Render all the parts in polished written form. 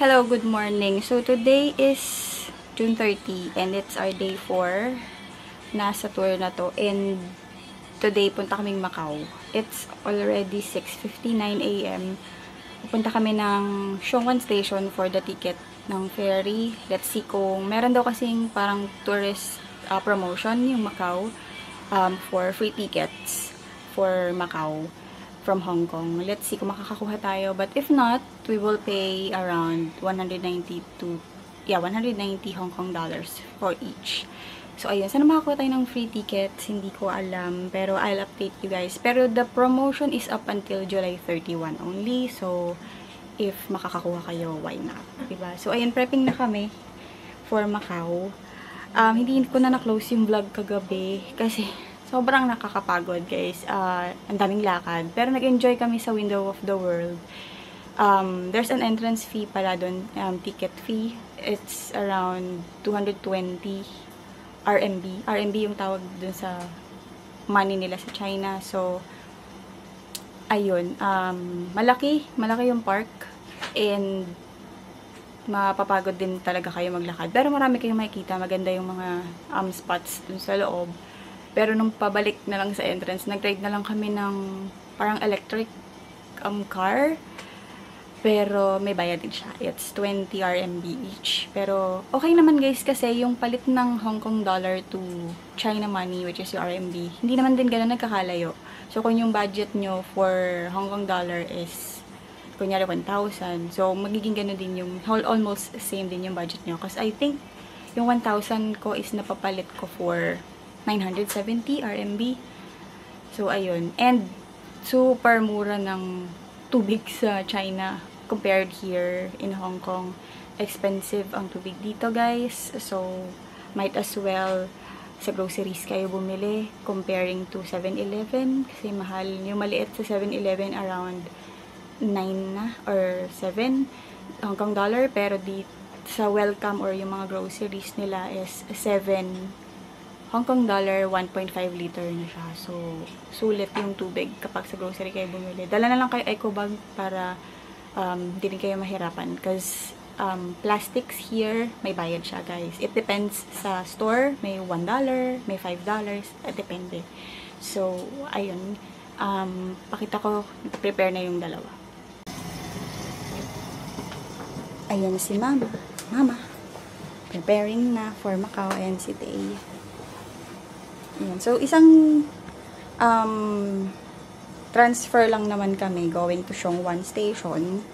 Hello, good morning. So, today is June 30 and it's our day 4 na sa tour na to. And today, punta kaming Macau. It's already 6:59 AM. Pupunta kami ng Xiongwan Station for the ticket ng ferry. Let's see kung meron daw kasing parang tourist promotion yung Macau for free tickets for Macau from Hong Kong. Let's see kung makakakuha tayo. But if not, we will pay around 190 Hong Kong dollars for each. So, ayun. Sana makakuha tayo ng free tickets. Hindi ko alam. Pero, I'll update you guys. Pero, the promotion is up until July 31 only. So, if makakakuha kayo, why not? Diba? So, ayun. Prepping na kami for Macau. Hindi ko na na-close yung vlog kagabi. Kasi, sobrang nakakapagod, guys. Ang daming lakad. Pero nag-enjoy kami sa Window of the World. There's an entrance fee pala dun, ticket fee. It's around 220 RMB. RMB yung tawag dun sa money nila sa China. So, ayun. Malaki yung park. And, mapapagod din talaga kayo maglakad. Pero marami kayong makikita. Maganda yung mga spots dun sa loob. Pero nung pabalik na lang sa entrance, nag-ride na lang kami ng parang electric car. Pero may bayad din siya. It's 20 RMB each. Pero okay naman guys kasi yung palit ng Hong Kong dollar to China money, which is yung RMB, hindi naman din ganun nagkakalayo. So kung yung budget nyo for Hong Kong dollar is kunyari 1,000, so magiging ganun din yung almost same din yung budget nyo. Kasi I think yung 1,000 ko is napapalit ko for 970 RMB. So, ayun. And, super mura ng tubig sa China compared here in Hong Kong. Expensive ang tubig dito, guys. So, might as well sa groceries kayo bumili comparing to 7-Eleven. Kasi mahal. Yung maliit sa 7-Eleven around 9 na or 7 Hong Kong dollar. Pero sa Welcome or yung mga groceries nila is 7 Hong Kong dollar, 1.5 liter na siya. So, sulit yung tubig kapag sa grocery kayo bumili. Dala na lang kayo eco bag para hindi rin kayo mahirapan. Because plastics here, may bayad siya, guys. It depends sa store. May $1, may $5. Depende. So, ayun. Pakita ko, prepare na yung dalawa. Ayun si Mama. Mama. Preparing na for Macau and si Tay. Ayan. So, isang transfer lang naman kami going to Xiongwan Station.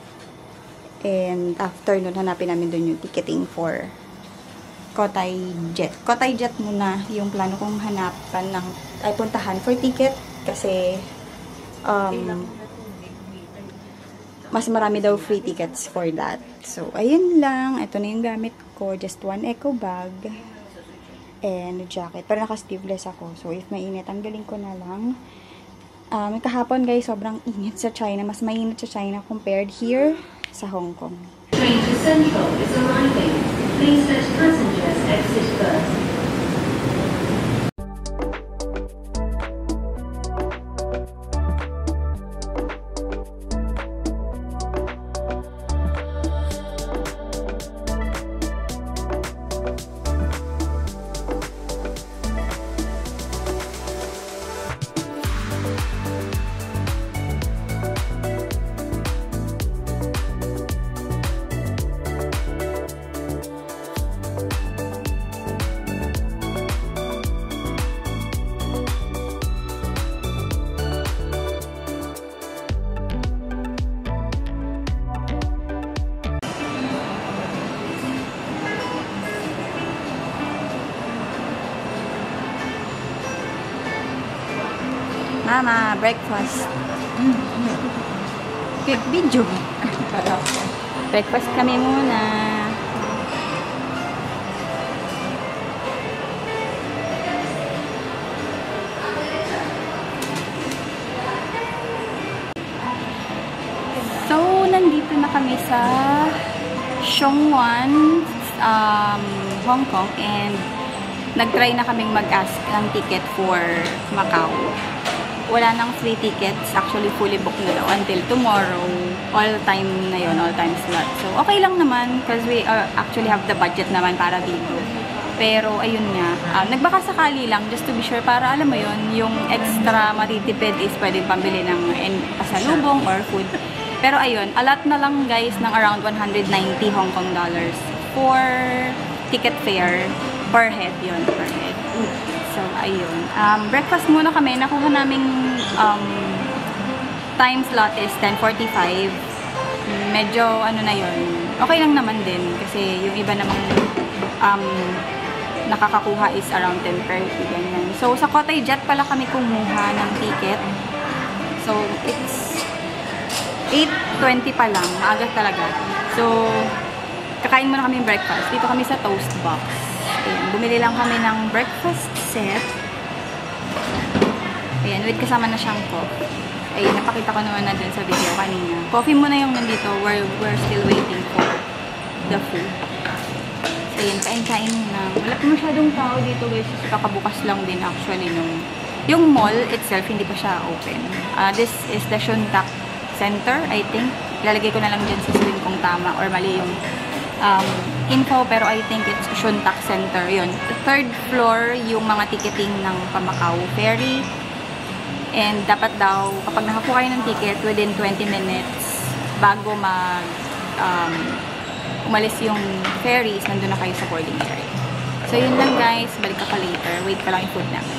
And after nun, hanapin namin dun yung ticketing for Cotai Jet. Cotai Jet muna yung plano kong hanapan ay puntahan for ticket. Kasi mas marami daw free tickets for that. So, ayun lang. Ito na yung gamit ko. Just one eco bag. And jacket. Pero naka-sleeveless ako. So, if mainit, tanggalin ko na lang. Kahapon, guys, sobrang init sa China. Mas mainit sa China compared here sa Hong Kong. Train to Central is arriving. Please let passengers exit first. Mama, breakfast. Quick video. Breakfast kami muna. So, nandito na kami sa Xiongwan, Hong Kong, and nag-try na kaming mag-ask ng ticket for Macau. wala nang free tickets. Actually, fully booked na daw until tomorrow. All time na yun, all time slot. So, okay lang naman because we actually have the budget naman para dito. Pero, ayun nga, nagbaka sakali lang just to be sure para alam mo yun, yung extra matitipid is pwedeng pambili ng pasalubong or food. Pero ayun, alat na lang guys ng around 190 Hong Kong dollars for ticket fare per head yun, per head. So, ayun. Breakfast muna kami. Nakuha naming time slot is 10:45. Medyo, ano na yun, okay lang naman din. Kasi yung iba namang nakakakuha is around 10:30, ganyan. So, sa Cathay Jet pala kami kumuha ng ticket. So, it's 8:20 pa lang. Maaga talaga. So, kakain muna kami breakfast. Dito kami sa Toast Box. Ayan, bumili lang kami ng breakfast set. Ayan, with kasama na siyang coffee. Ayan, napakita ko naman na dun sa video kanina. Coffee muna yung nandito. We're still waiting for the food. So, ayan, kain-kain na. Wala pa masyadong tao dito guys. Kakabukas lang din actually nung... Yung mall itself, hindi pa siya open. This is the Shuntak Center, I think. Lalagay ko na lang dyan sa screen kung tama or mali yung info, pero I think it's Shuntak Center. Yun. Third floor, yung mga ticketing ng Pamacao Ferry. And dapat daw, kapag nakakuha kayo ng ticket, within 20 minutes, bago umalis yung ferries, nandun na kayo sa boarding area. So, yun lang guys. Balik ka pa later. Wait pa lang yung food namin.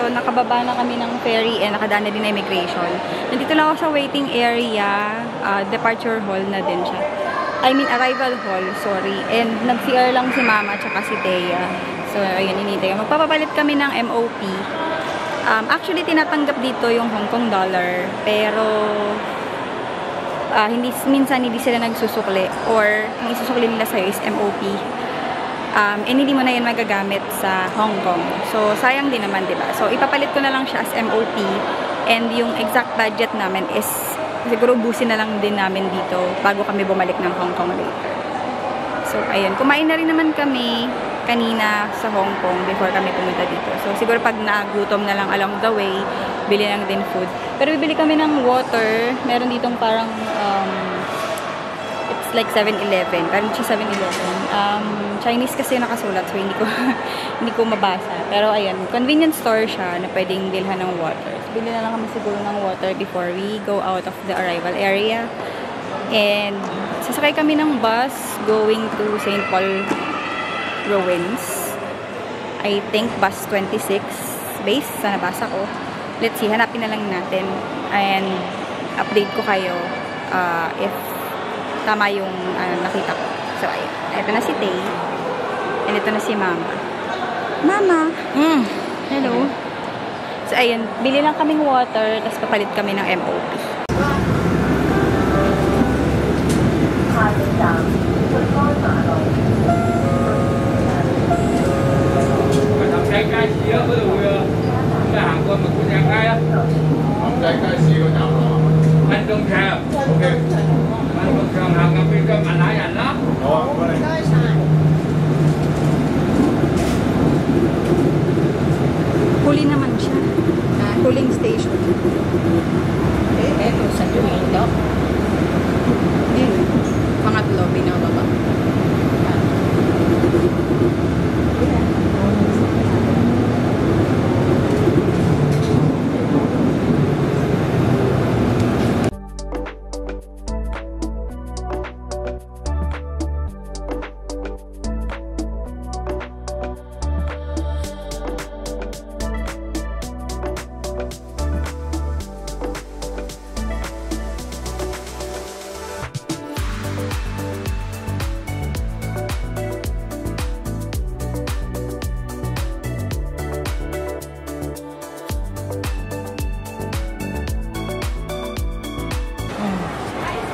So, nakababa na kami ng ferry and nakadaan na din na immigration. Nandito lang ako sa waiting area. Departure hall na din siya. I mean, arrival hall, sorry. And nag-CR lang si Mama tsaka si Thea. So, ayun, inintay. Magpapapalit kami ng MOP. Actually, tinatanggap dito yung Hong Kong dollar. Pero, minsan hindi sila nagsusukli. Or, ang isusukli nila sa'yo is MOP. And hindi mo na yun magagamit sa Hong Kong. So, sayang din naman, diba? So, ipapalit ko na lang siya as MOP. And yung exact budget namin is, siguro busin na lang din namin dito bago kami bumalik ng Hong Kong later. So, ayun. Kumain na rin naman kami kanina sa Hong Kong before kami pumunta dito. So, siguro pag nagutom na lang along the way, bili lang din food. Pero bibili kami ng water. Meron ditong parang, it's like 7-Eleven. Pero hindi siya 7-Eleven. Chinese kasi nakasulat, so hindi ko, hindi ko mabasa. Pero ayan, convenience store siya na pwedeng bilhan ng water. So, bili na lang kami siguro ng water before we go out of the arrival area. And sasakay kami ng bus going to St. Paul Ruins. I think bus 26 base sa nabasa ko. Let's see, hanapin na lang natin and update ko kayo if tama yung nakita ko. So ayun, ito na si Tay and ito na si Mama. Mama! Hello! So ayun, bili lang kaming water tapos papalit kami ng MOP. Trái cây xíu với đồ cái hàng con mà của nhà ai á trái cây xíu nào anh không sao ok anh không sao hàng ngắm bên trong anh lại ảnh đó Huli naman siya. Huling station. Ito sa Dumindo. Pangatlo, binababa.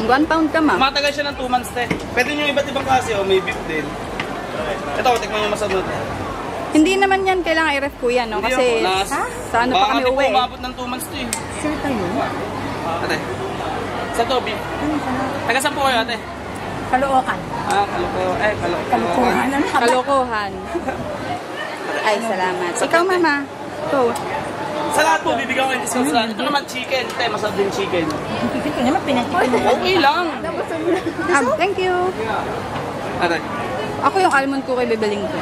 £1 ka, ma. Matagal siya ng 2 months, te. Pwede nyo iba't ibang klase, oh. May beef din. Ito, tikman nyo masarap na. Hindi naman yan kailangan i-ref ko yan, no? Kasi sa ano pa kami uwi. Baka umabot ng 2 months to eh. Sir tayo? Ate. Sa to, beef. Taga saan po kayo, ate? Kalookan. Kalokohan. Kalokohan. Ay, salamat. Ikaw, mama. Ito. Sa lahat po, bibigyan ko yung discount sa lahat. Ito naman chicken. Te, masarap din chicken. Ito naman pinagpipin. Okay lang. Thank you. Ate. Ako yung almond ko kay bibiling ko.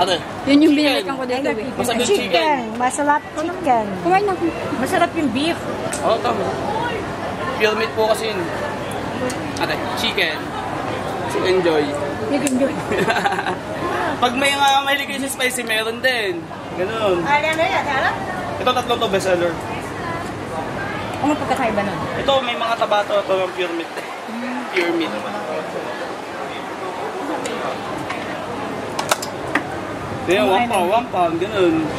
Ate. Yun yung Chicken. binalikan ko dito. Eh. Masarap yung chicken. Chicken. Masarap ko naman yan. Kumain ako. Masarap yung beef. Oo, tama. Pure meat po kasi yun. Ate, chicken. Enjoy. Enjoy. Pag may mahilig kayo sa spicy, meron din. Ganun. Alam? Ito tatlo to best seller. Ano pagkakaiba nun? Ito may mga tabato, ito yung pure meat eh. Pure meat. Kaya 1 pound, ganun.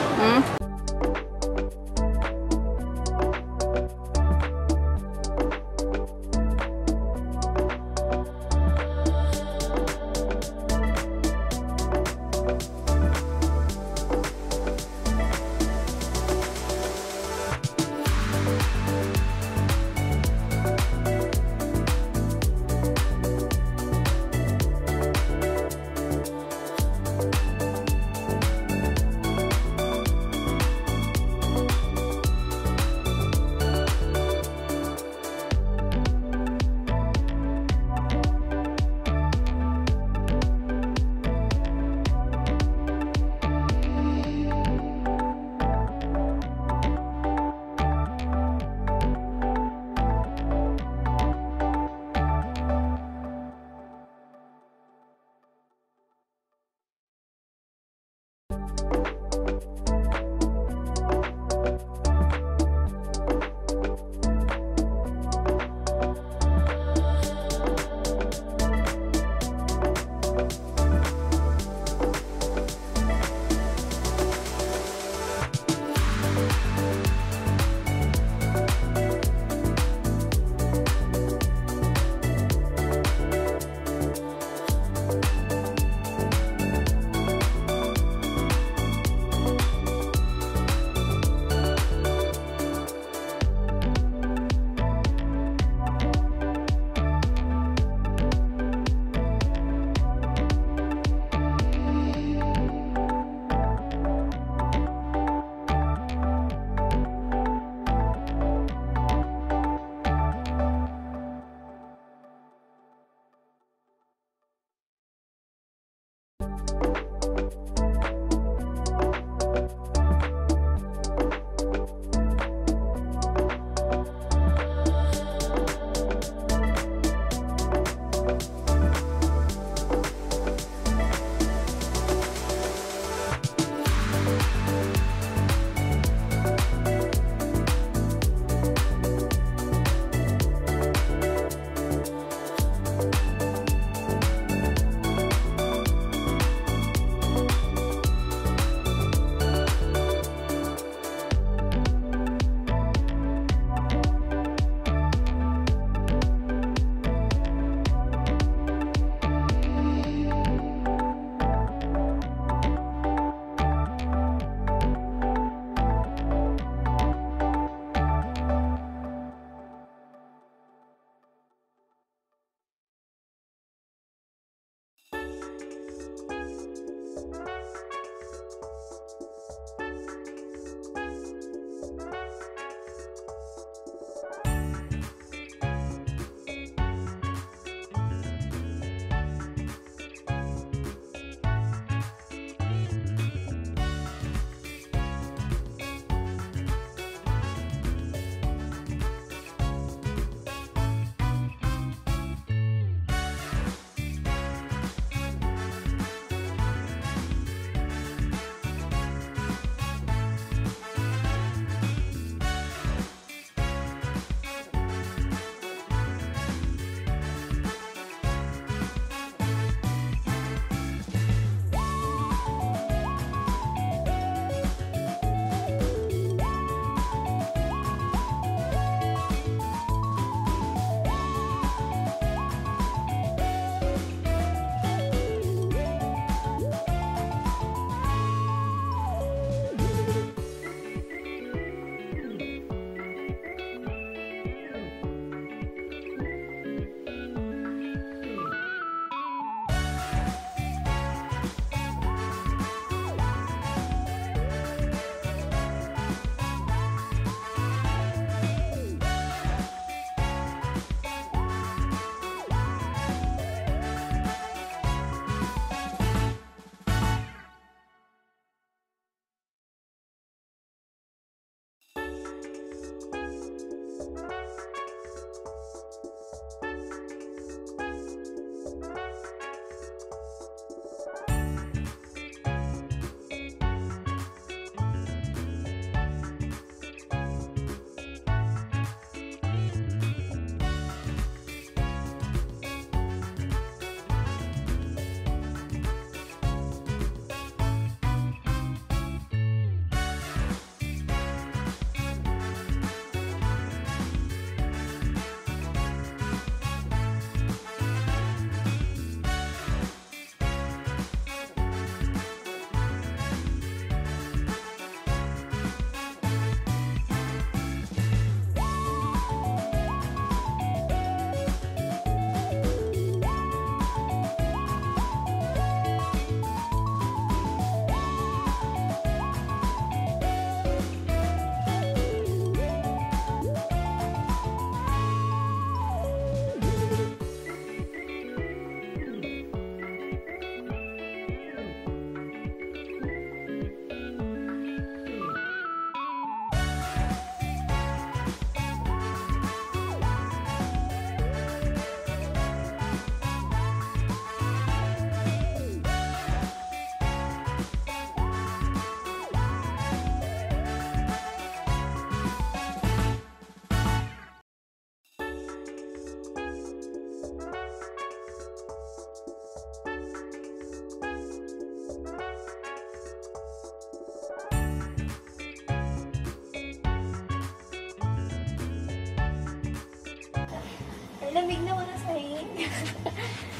Lamig na wala sa hing.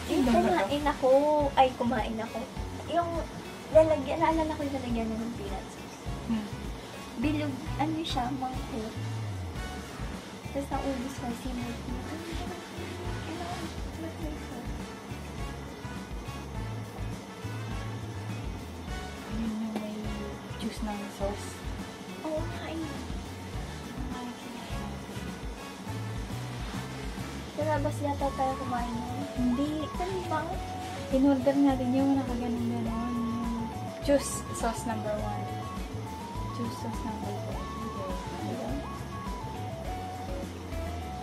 Sino ba to? Kumain ako. Yung lalagyan, naalala ko yung lalagyan na ng peanut sauce. Bilog, ano siya, mangkot. Tapos naubos ko, sinod ko. Ayun yung may juice ng sauce. Oo, kain. Sa labas yata tayo kumain mo. Hindi. Saan ba? In-order natin yung nakaganon-ganon. Yung juice sauce number 1. Juice sauce number 2.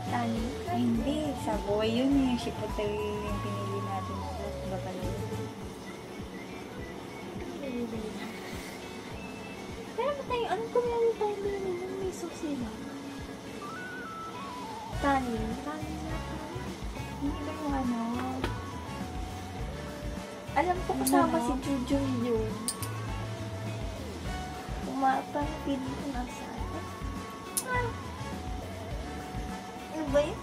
Tali? Hindi. Savoy yun eh. Chipotle yung pinili natin. Babalo. Pero ba tayo, anong kumiyari tayo bilhin nun? May sauce nila. Tali? Tali na tayo. Hindi ba yung ano? Alam ko kasama Ano? si Jujun yun. Parang feeling ko nasa. Ano ba yun?